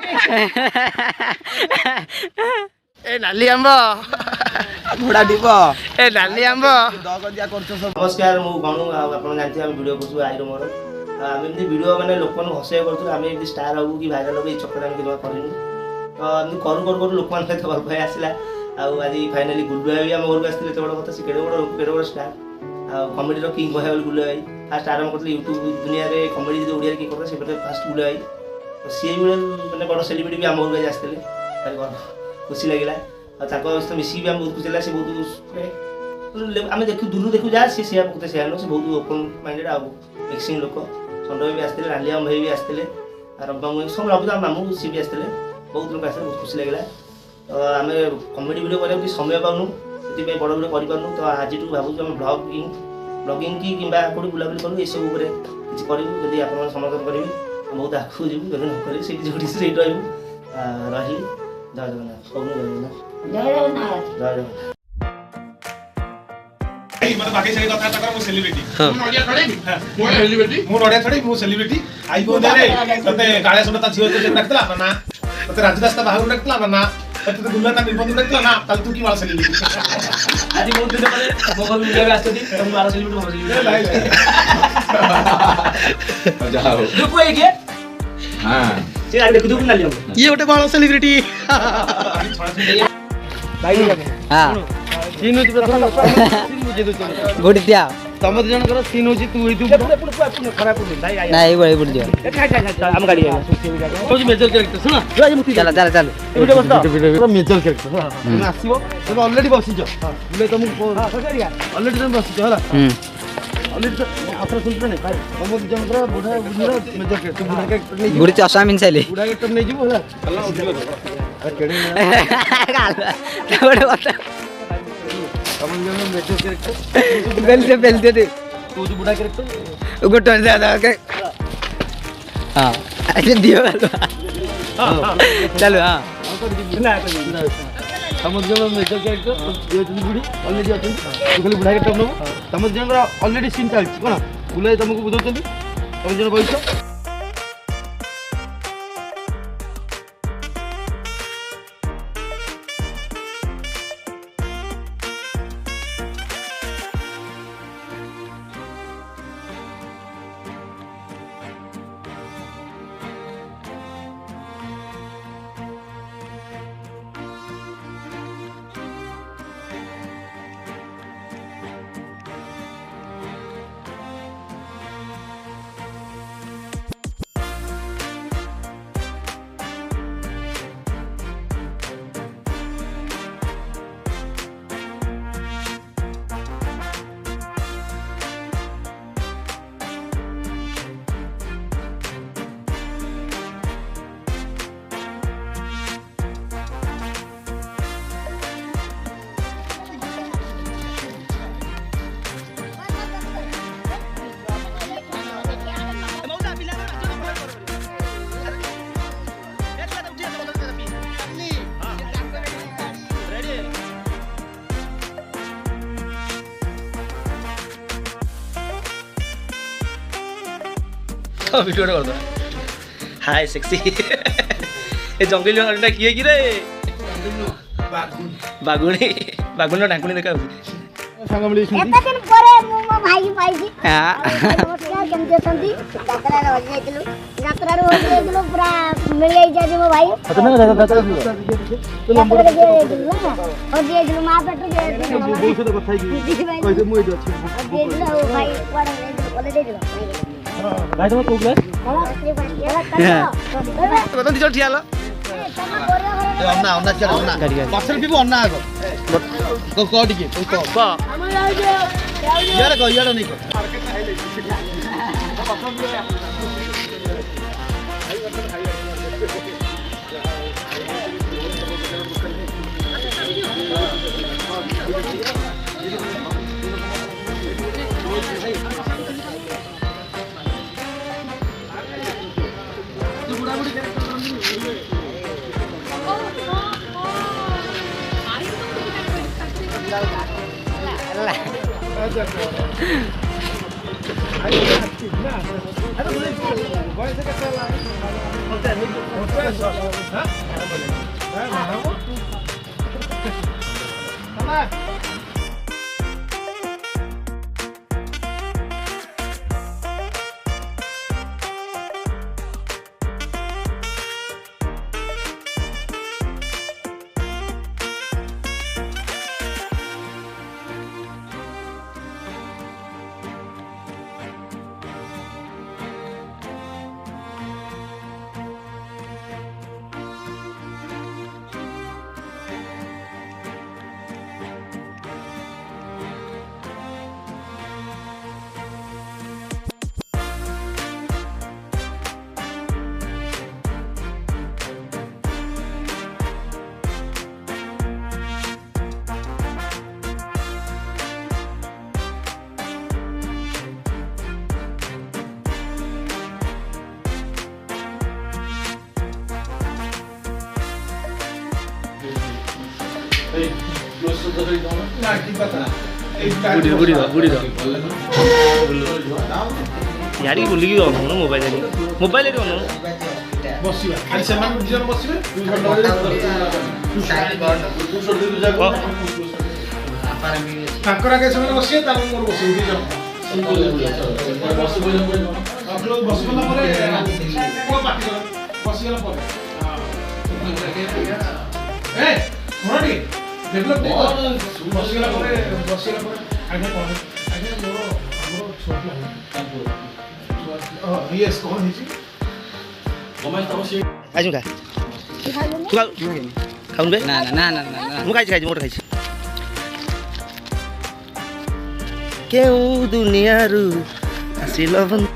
ए नाली आंब घोड़ा डिप ए नाली आंब नमस्कार मु गणु आपन जानथि हम वीडियो करछु आइरो मोर हम एमती वीडियो माने लोकन हसे करछु हम एमती स्टार होबु कि भाइरल होबु ई चक्कर हम केबा करिनु तो एमती करू लोकन के तो भय आसिला आ आज फाइनली गुल्लू भाई हम घर आस्थिले तो बड़ कथा से केडे बड़ स्टार आ कॉमेडी रो किंग कहबल गुल्लू भाई फास्ट आरंभ करथि यूट्यूब दुनिया रे कॉमेडी जे ओडिया की करता से फास्ट गुल्लू भाई तो सी माने बड़ सेलिब्रिटी भी हम घर आस्थिले तार खुशी लगिला और ताको सहित मिसी भी हम बहुत खुशी लगा से बहुत आम देखु दूर देखु जा सी से बहुत से बहुत ओपन माइंडेड आ मिक्सिंग लोक संडो भी आसते लालिया भाई भी आसते रंग सब रघुदा मामू सी भी आसते बहुत लोग आसते बहुत खुशी लगे तो आम कमेडी वीडियो करा समय पाऊनु से बड़ वीडियो कर तो आज भावुँ आम ब्लॉगिंग की कि कौटी बुलाबुली करूँ ये सब किसी करूँ जब आप समर्थन करेंगे बहुत आगे जीव जब न करेंगे से रही जय जगन्नाथ सब जय जगन्नाथ जय जगन्नाथ मतलब बाकी सही कथा तकर मु सेलिब्रिटी मु नडिया थड़ी मु सेलिब्रिटी आई को दे तते काळे सुनता झियो ते नकतला ना तते राजदास बाहर नकतला ना तते गुल्लाता निर्बंध नकतला ना तल तू की वाला सेलिब्रिटी आज बहुत दिन पहले मोबाइल वीडियो में आस्ते थी तुम वाला सेलिब्रिटी जाओ दुपो है के हां से आगे देखो ना लियो ये गोटे बड़ सेलिब्रिटी भाई हां सीन होची प्रथम गोटी दिया तम जन कर सीन होची तू तू खराब पड़ भाई नहीं बड़ी बड़ी दिया हम गाड़ी है तो मेजर कैरेक्टर सुना चल चल चल वीडियो बस मेजर कैरेक्टर तुम आसीबो तुम ऑलरेडी बसिछ बुले तुम ऑलरेडी तुम बसिछ होला ऑलरेडी आपन सुनते नहीं भाई हम जन कर बुढ़ा बुढ़ा मेजर कैरेक्टर बुढ़ा कैरेक्टर नहीं बुढ़ी चश्मा मिन साइले बुढ़ा कैरेक्टर नहीं जीवो होला अल्लाह उठियो केडे बड़े बात हम जन मेजर कैरेक्टर बेलते दे तू जो बुढ़ा कैरेक्टर गोटो ज्यादा के हां ऐसे दियो चलो हां हम जन मेजर कैरेक्टर ये तुम बुढ़ी ऑलरेडी अछन तू खाली बुढ़ा कैरेक्टर नो तम जन ऑलरेडी सीन चलछि कोन बुले तुमको बुझौछन तम जन बैठो वीडियो कर दो हाय सेक्सी ए जंगली जानवरटा किए कि रे बागुणी बागुणी ढाकुणी देखा संग मिली एते दिन परे मो भाई पाइजी हां नमस्कार केमते अछंती यात्रा रे होई जाइतिलु यात्रा रे होई जाइतिलु पूरा मिल जाई जाजे मो भाई तो नंबर दे दिलु ना और दे दिलु मा पेट दे बोल से तो कथा की कहि दे मु एजो अछि दे दिलु भाई पड़े बोले दे दिलु भाई तुम कोक ले तो दिजो ठियाला अन्ना अन्ना चल अन्ना पार्सल पीबो अन्ना आगो को टिके को यार को यार नहीं को ନା କି କଥା ବୁଢ଼ୀ ଇଆଡ଼ିକି ବୁଲିକି ଅନଉନ ମୋବାଇଲରେ ଅନଉନ ବସିବା ଖାଲି ସେମାନେ ଦି ଜଣ ବସିବେ ତାଙ୍କର ଆଗେ ସେମାନେ ବସିବେ ତାପରେ ମୋର ବସିବେ ଦି ଜଣ ବସିଗଲା ପରେ କଣ ପାଟି କର ବସିଗଲା ପରେ ଏ ଶୁଣଟି ଡେଭଲପ ବସିଗଲା ପରେ ଆଜ୍ଞା କଣ ଆଜ୍ଞା ମୋର ଆମର ଛୁଆ ୟେସ୍ କଣ ହେଇଛି ଆଜି ଖା ତୁ ଖାଉନୁ ବେ ନା ମୁଁ ଖାଇଛି ମୁଁ ଖାଇଛି କେଉଁ ଦୁନିଆରୁ ଆସିଲ ବନ୍ଧୁ